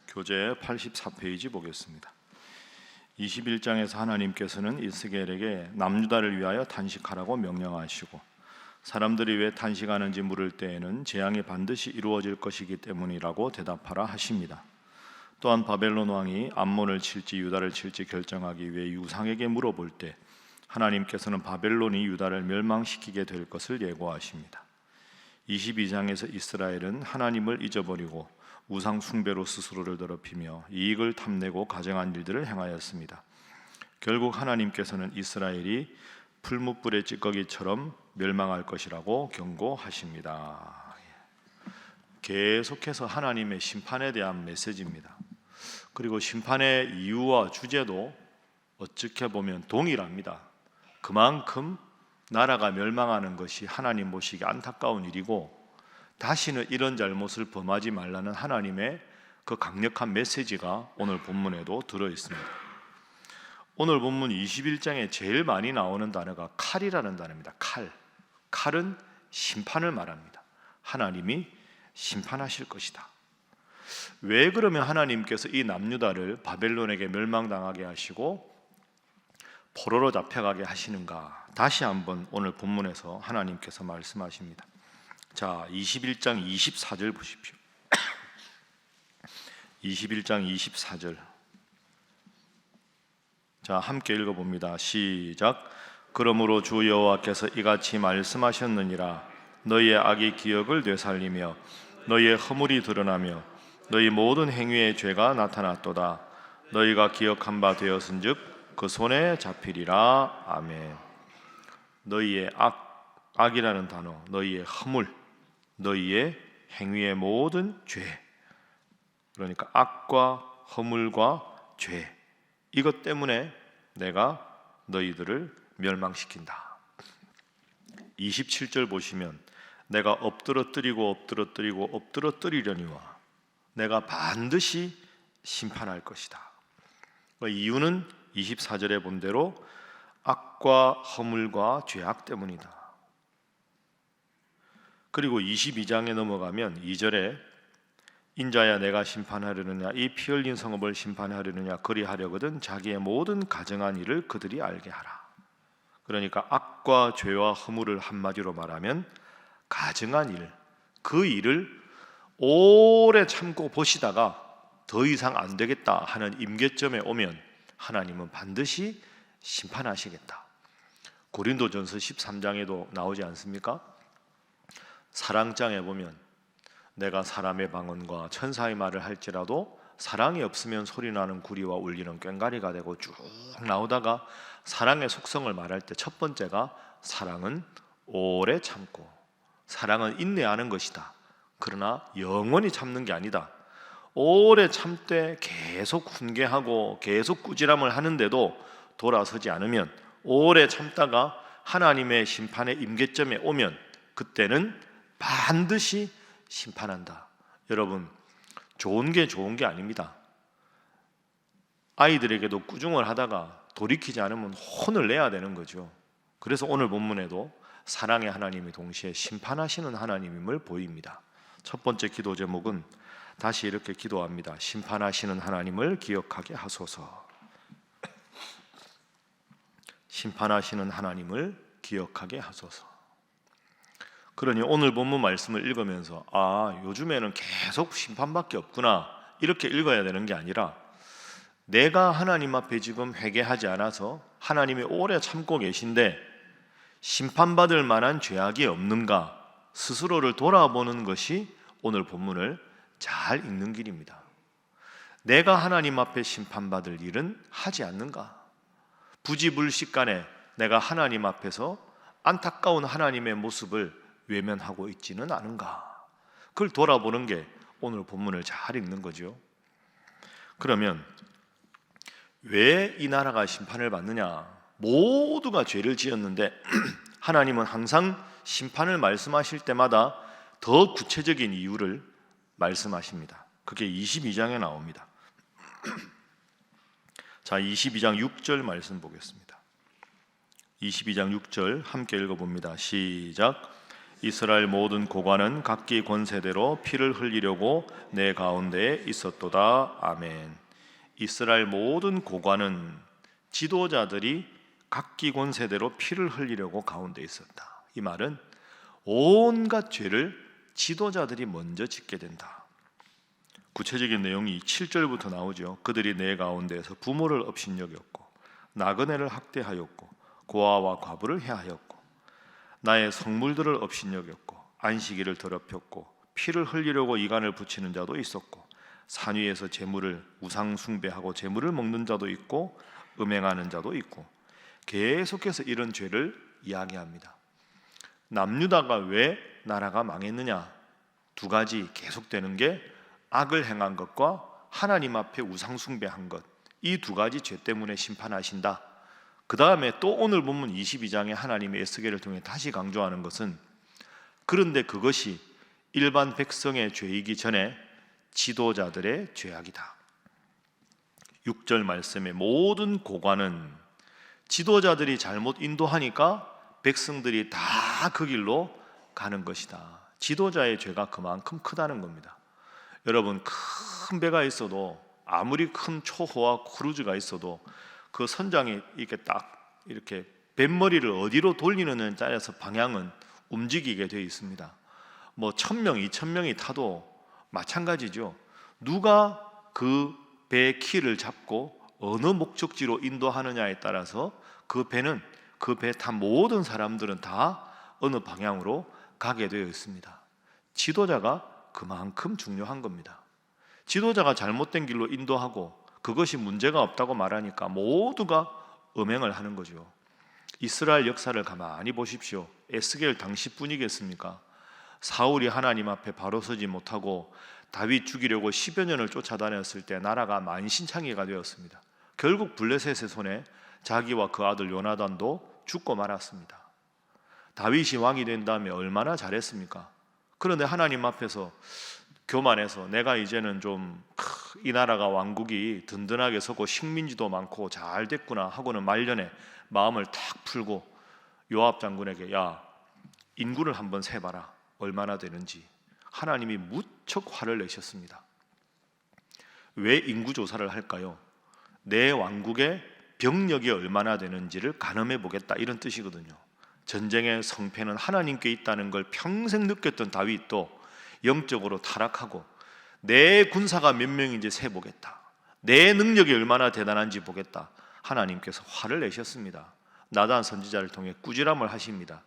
교재 84페이지 보겠습니다. 21장에서 하나님께서는 이스라엘에게 남유다를 위하여 단식하라고 명령하시고, 사람들이 왜 단식하는지 물을 때에는 재앙이 반드시 이루어질 것이기 때문이라고 대답하라 하십니다. 또한 바벨론 왕이 암몬을 칠지 유다를 칠지 결정하기 위해 유상에게 물어볼 때 하나님께서는 바벨론이 유다를 멸망시키게 될 것을 예고하십니다. 22장에서 이스라엘은 하나님을 잊어버리고 우상 숭배로 스스로를 더럽히며 이익을 탐내고 가증한 일들을 행하였습니다. 결국 하나님께서는 이스라엘이 풀무불의 찌꺼기처럼 멸망할 것이라고 경고하십니다. 계속해서 하나님의 심판에 대한 메시지입니다. 그리고 심판의 이유와 주제도 어떻게 보면 동일합니다. 그만큼 나라가 멸망하는 것이 하나님 보시기에 안타까운 일이고, 다시는 이런 잘못을 범하지 말라는 하나님의 그 강력한 메시지가 오늘 본문에도 들어 있습니다. 오늘 본문 21장에 제일 많이 나오는 단어가 칼이라는 단어입니다. 칼은 심판을 말합니다. 하나님이 심판하실 것이다. 왜 그러면 하나님께서 이 남유다를 바벨론에게 멸망당하게 하시고 포로로 잡혀가게 하시는가? 다시 한번 오늘 본문에서 하나님께서 말씀하십니다. 자, 21장 24절 보십시오. 21장 24절. 자, 함께 읽어봅니다. 시작. 그러므로 주 여호와께서 이같이 말씀하셨느니라. 너희의 악의 기억을 되살리며 너희의 허물이 드러나며 너희 모든 행위의 죄가 나타났도다. 너희가 기억한 바 되었은즉 그 손에 잡히리라. 아멘. 너희의 악이라는 단어, 너희의 허물, 너희의 행위의 모든 죄, 그러니까 악과 허물과 죄, 이것 때문에 내가 너희들을 멸망시킨다. 27절 보시면 내가 엎드러뜨리려니와 내가 반드시 심판할 것이다. 이유는 24절에 본 대로 악과 허물과 죄악 때문이다. 그리고 22장에 넘어가면 2절에 인자야 내가 심판하려느냐, 이 피 흘린 성읍을 심판하려느냐, 그리하려거든 자기의 모든 가증한 일을 그들이 알게 하라. 그러니까 악과 죄와 허물을 한마디로 말하면 가증한 일, 그 일을 오래 참고 보시다가 더 이상 안 되겠다 하는 임계점에 오면 하나님은 반드시 심판하시겠다. 고린도전서 13장에도 나오지 않습니까? 사랑장에 보면 내가 사람의 방언과 천사의 말을 할지라도 사랑이 없으면 소리나는 구리와 울리는 꽹과리가 되고 쭉 나오다가 사랑의 속성을 말할 때 첫 번째가 사랑은 오래 참고, 사랑은 인내하는 것이다. 그러나 영원히 참는 게 아니다. 오래 참되 계속 훈계하고 계속 꾸지람을 하는데도 돌아서지 않으면, 오래 참다가 하나님의 심판의 임계점에 오면 그때는 반드시 심판한다. 여러분, 좋은 게 아닙니다. 아이들에게도 꾸중을 하다가 돌이키지 않으면 혼을 내야 되는 거죠. 그래서 오늘 본문에도 사랑의 하나님이 동시에 심판하시는 하나님임을 보입니다. 첫 번째 기도 제목은 다시 이렇게 기도합니다. 심판하시는 하나님을 기억하게 하소서. 심판하시는 하나님을 기억하게 하소서. 그러니 오늘 본문 말씀을 읽으면서 요즘에는 계속 심판밖에 없구나, 이렇게 읽어야 되는 게 아니라, 내가 하나님 앞에 지금 회개하지 않아서 하나님이 오래 참고 계신데 심판받을 만한 죄악이 없는가 스스로를 돌아보는 것이 오늘 본문을 잘 읽는 길입니다. 내가 하나님 앞에 심판받을 일은 하지 않는가? 부지불식간에 내가 하나님 앞에서 안타까운 하나님의 모습을 외면하고 있지는 않은가? 그걸 돌아보는 게 오늘 본문을 잘 읽는 거죠. 그러면 왜 이 나라가 심판을 받느냐? 모두가 죄를 지었는데 하나님은 항상 심판을 말씀하실 때마다 더 구체적인 이유를 말씀하십니다. 그게 22장에 나옵니다. 자, 22장 6절 말씀 보겠습니다. 22장 6절 함께 읽어봅니다. 시작. 이스라엘 모든 고관은 각기 권세대로 피를 흘리려고 내 가운데에 있었도다. 아멘. 이스라엘 모든 고관은 지도자들이 각기 권세대로 피를 흘리려고 가운데 있었다. 이 말은 온갖 죄를 지도자들이 먼저 짓게 된다. 구체적인 내용이 7절부터 나오죠. 그들이 내 가운데에서 부모를 업신여겼고 나그네를 학대하였고 고아와 과부를 해하였고 나의 성물들을 업신여겼고 안식일을 더럽혔고 피를 흘리려고 이간을 붙이는 자도 있었고 산 위에서 제물을 우상 숭배하고 제물을 먹는 자도 있고 음행하는 자도 있고, 계속해서 이런 죄를 이야기합니다. 남유다가 왜 나라가 망했느냐? 두 가지 계속되는 게 악을 행한 것과 하나님 앞에 우상 숭배한 것, 이 두 가지 죄 때문에 심판하신다. 그 다음에 또 오늘 본문 22장에 하나님의 에스겔을 통해 다시 강조하는 것은, 그런데 그것이 일반 백성의 죄이기 전에 지도자들의 죄악이다. 6절 말씀에 모든 고관은 지도자들이 잘못 인도하니까 백성들이 다 그 길로 가는 것이다. 지도자의 죄가 그만큼 크다는 겁니다. 여러분, 큰 배가 있어도, 아무리 큰 초호와 크루즈가 있어도 그 선장이 이렇게 딱 이렇게 뱃머리를 어디로 돌리느냐에 따라서 방향은 움직이게 되어 있습니다. 뭐 1000명, 2000명이 타도 마찬가지죠. 누가 그 배의 키를 잡고 어느 목적지로 인도하느냐에 따라서 그 배는, 그 배 탄 모든 사람들은 다 어느 방향으로 가게 되어 있습니다. 지도자가 그만큼 중요한 겁니다. 지도자가 잘못된 길로 인도하고 그것이 문제가 없다고 말하니까 모두가 음행을 하는 거죠. 이스라엘 역사를 가만히 보십시오. 에스겔 당시뿐이겠습니까? 사울이 하나님 앞에 바로 서지 못하고 다윗 죽이려고 10여 년을 쫓아다녔을 때 나라가 만신창이가 되었습니다. 결국 블레셋의 손에 자기와 그 아들 요나단도 죽고 말았습니다. 다윗이 왕이 된 다음에 얼마나 잘했습니까? 그런데 하나님 앞에서 교만해서 내가 이제는 좀 이 나라가 왕국이 든든하게 서고 식민지도 많고 잘 됐구나 하고는 말년에 마음을 탁 풀고 요압 장군에게, 야, 인구를 한번 세봐라, 얼마나 되는지. 하나님이 무척 화를 내셨습니다. 왜 인구 조사를 할까요? 내 왕국의 병력이 얼마나 되는지를 가늠해 보겠다, 이런 뜻이거든요. 전쟁의 성패는 하나님께 있다는 걸 평생 느꼈던 다윗도 영적으로 타락하고 내 군사가 몇 명인지 세보겠다, 내 능력이 얼마나 대단한지 보겠다, 하나님께서 화를 내셨습니다. 나단 선지자를 통해 꾸지람을 하십니다.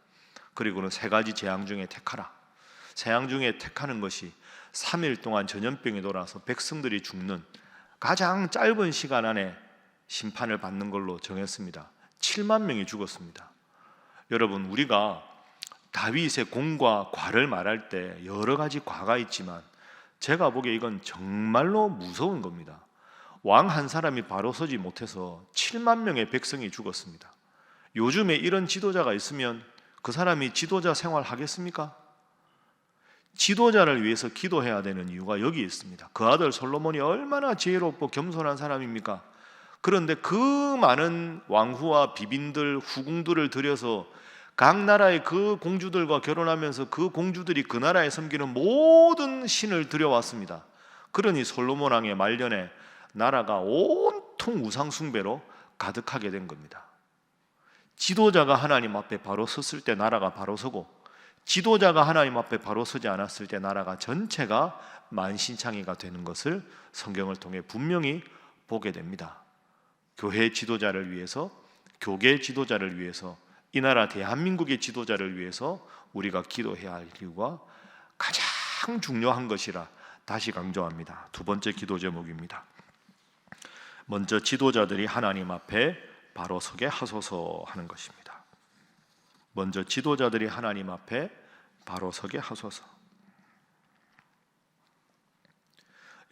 그리고는 세 가지 재앙 중에 택하라. 재앙 중에 택하는 것이 3일 동안 전염병이 돌아서 백성들이 죽는 가장 짧은 시간 안에 심판을 받는 걸로 정했습니다. 7만 명이 죽었습니다. 여러분, 우리가 다윗의 공과 과를 말할 때 여러 가지 과가 있지만 제가 보기에 이건 정말로 무서운 겁니다. 왕 한 사람이 바로 서지 못해서 7만 명의 백성이 죽었습니다. 요즘에 이런 지도자가 있으면 그 사람이 지도자 생활 하겠습니까? 지도자를 위해서 기도해야 되는 이유가 여기 있습니다. 그 아들 솔로몬이 얼마나 지혜롭고 겸손한 사람입니까? 그런데 그 많은 왕후와 비빈들, 후궁들을 들여서 각 나라의 그 공주들과 결혼하면서 그 공주들이 그 나라에 섬기는 모든 신을 들여왔습니다. 그러니 솔로몬 왕의 말년에 나라가 온통 우상 숭배로 가득하게 된 겁니다. 지도자가 하나님 앞에 바로 섰을 때 나라가 바로 서고, 지도자가 하나님 앞에 바로 서지 않았을 때 나라가 전체가 만신창이가 되는 것을 성경을 통해 분명히 보게 됩니다. 교회 지도자를 위해서, 교계 지도자를 위해서, 이 나라 대한민국의 지도자를 위해서 우리가 기도해야 할 이유가 가장 중요한 것이라 다시 강조합니다. 두 번째 기도 제목입니다. 먼저 지도자들이 하나님 앞에 바로 서게 하소서 하는 것입니다. 먼저 지도자들이 하나님 앞에 바로 서게 하소서.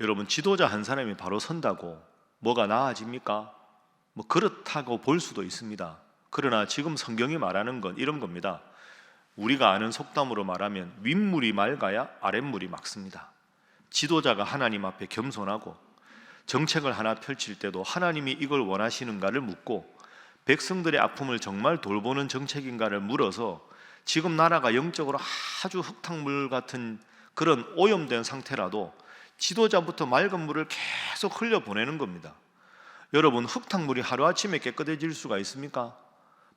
여러분, 지도자 한 사람이 바로 선다고 뭐가 나아집니까? 뭐 그렇다고 볼 수도 있습니다. 그러나 지금 성경이 말하는 건 이런 겁니다. 우리가 아는 속담으로 말하면 윗물이 맑아야 아랫물이 맑습니다. 지도자가 하나님 앞에 겸손하고 정책을 하나 펼칠 때도 하나님이 이걸 원하시는가를 묻고 백성들의 아픔을 정말 돌보는 정책인가를 물어서 지금 나라가 영적으로 아주 흙탕물 같은 그런 오염된 상태라도 지도자부터 맑은 물을 계속 흘려보내는 겁니다. 여러분, 흙탕물이 하루아침에 깨끗해질 수가 있습니까?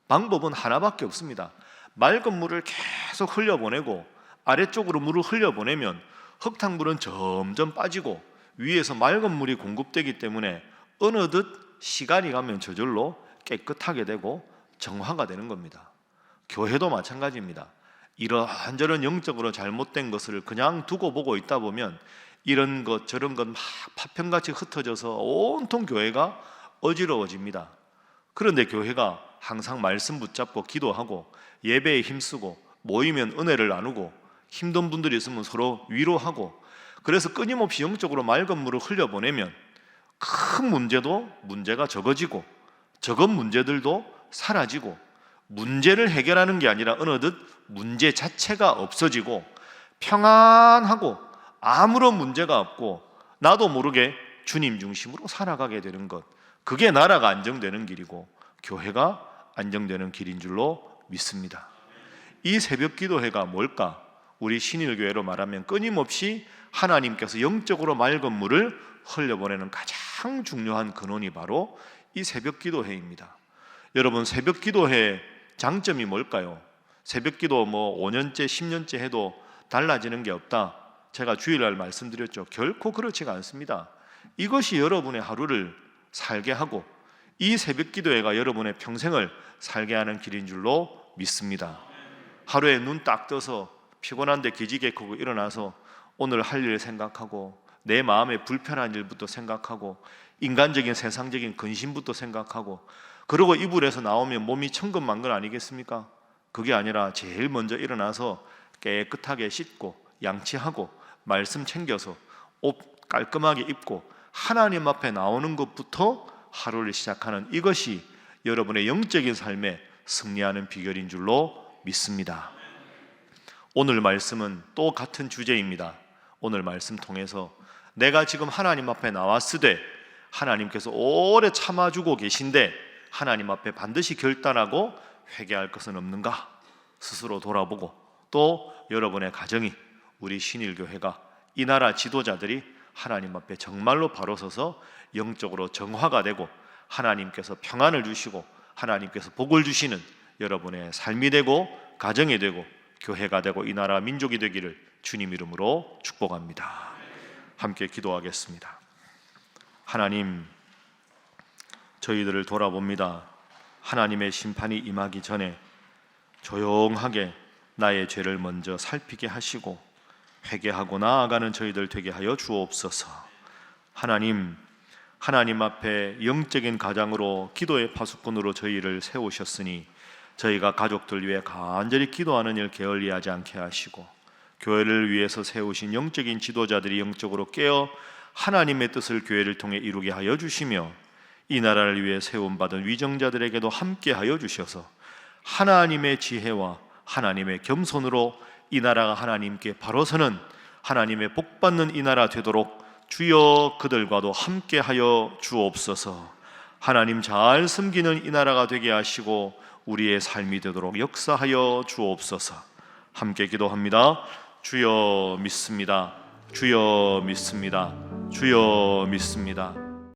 방법은 하나밖에 없습니다. 맑은 물을 계속 흘려보내고 아래쪽으로 물을 흘려보내면 흙탕물은 점점 빠지고 위에서 맑은 물이 공급되기 때문에 어느덧 시간이 가면 저절로 깨끗하게 되고 정화가 되는 겁니다. 교회도 마찬가지입니다. 이런저런 영적으로 잘못된 것을 그냥 두고 보고 있다 보면 이런 것 저런 것 막 파편같이 흩어져서 온통 교회가 어지러워집니다. 그런데 교회가 항상 말씀 붙잡고 기도하고 예배에 힘쓰고 모이면 은혜를 나누고 힘든 분들이 있으면 서로 위로하고, 그래서 끊임없이 영적으로 맑은 물을 흘려보내면 큰 문제도 문제가 적어지고 적은 문제들도 사라지고, 문제를 해결하는 게 아니라 어느덧 문제 자체가 없어지고 평안하고 아무런 문제가 없고 나도 모르게 주님 중심으로 살아가게 되는 것, 그게 나라가 안정되는 길이고 교회가 안정되는 길인 줄로 믿습니다. 이 새벽 기도회가 뭘까? 우리 신일교회로 말하면 끊임없이 하나님께서 영적으로 맑은 물을 흘려보내는 가장 중요한 근원이 바로 이 새벽 기도회입니다. 여러분, 새벽 기도회 장점이 뭘까요? 새벽 기도 5년째 10년째 해도 달라지는 게 없다, 제가 주일날 말씀드렸죠. 결코 그렇지가 않습니다. 이것이 여러분의 하루를 살게 하고 이 새벽 기도회가 여러분의 평생을 살게 하는 길인 줄로 믿습니다. 하루에 눈 딱 떠서 피곤한데 기지개코고 일어나서 오늘 할 일 생각하고 내 마음에 불편한 일부터 생각하고 인간적인 세상적인 근심부터 생각하고, 그리고 이불에서 나오면 몸이 천근만근 아니겠습니까? 그게 아니라 제일 먼저 일어나서 깨끗하게 씻고 양치하고 말씀 챙겨서 옷 깔끔하게 입고 하나님 앞에 나오는 것부터 하루를 시작하는, 이것이 여러분의 영적인 삶에 승리하는 비결인 줄로 믿습니다. 오늘 말씀은 또 같은 주제입니다. 오늘 말씀 통해서 내가 지금 하나님 앞에 나왔으되 하나님께서 오래 참아주고 계신데 하나님 앞에 반드시 결단하고 회개할 것은 없는가 스스로 돌아보고, 또 여러분의 가정이, 우리 신일교회가, 이 나라 지도자들이 하나님 앞에 정말로 바로 서서 영적으로 정화가 되고 하나님께서 평안을 주시고 하나님께서 복을 주시는 여러분의 삶이 되고 가정이 되고 교회가 되고 이 나라 민족이 되기를 주님 이름으로 축복합니다. 함께 기도하겠습니다. 하나님, 저희들을 돌아봅니다. 하나님의 심판이 임하기 전에 조용하게 나의 죄를 먼저 살피게 하시고 회개하고 나아가는 저희들 되게 하여 주옵소서. 하나님 앞에 영적인 가장으로 기도의 파수꾼으로 저희를 세우셨으니 저희가 가족들 위해 간절히 기도하는 일 게을리하지 않게 하시고, 교회를 위해서 세우신 영적인 지도자들이 영적으로 깨어 하나님의 뜻을 교회를 통해 이루게 하여 주시며, 이 나라를 위해 세움받은 위정자들에게도 함께 하여 주셔서 하나님의 지혜와 하나님의 겸손으로 이 나라가 하나님께 바로 서는 하나님의 복받는 이 나라 되도록 주여 그들과도 함께 하여 주옵소서. 하나님 잘 섬기는 이 나라가 되게 하시고 우리의 삶이 되도록 역사하여 주옵소서. 함께 기도합니다. 주여 믿습니다. 주여 믿습니다. 주여 믿습니다.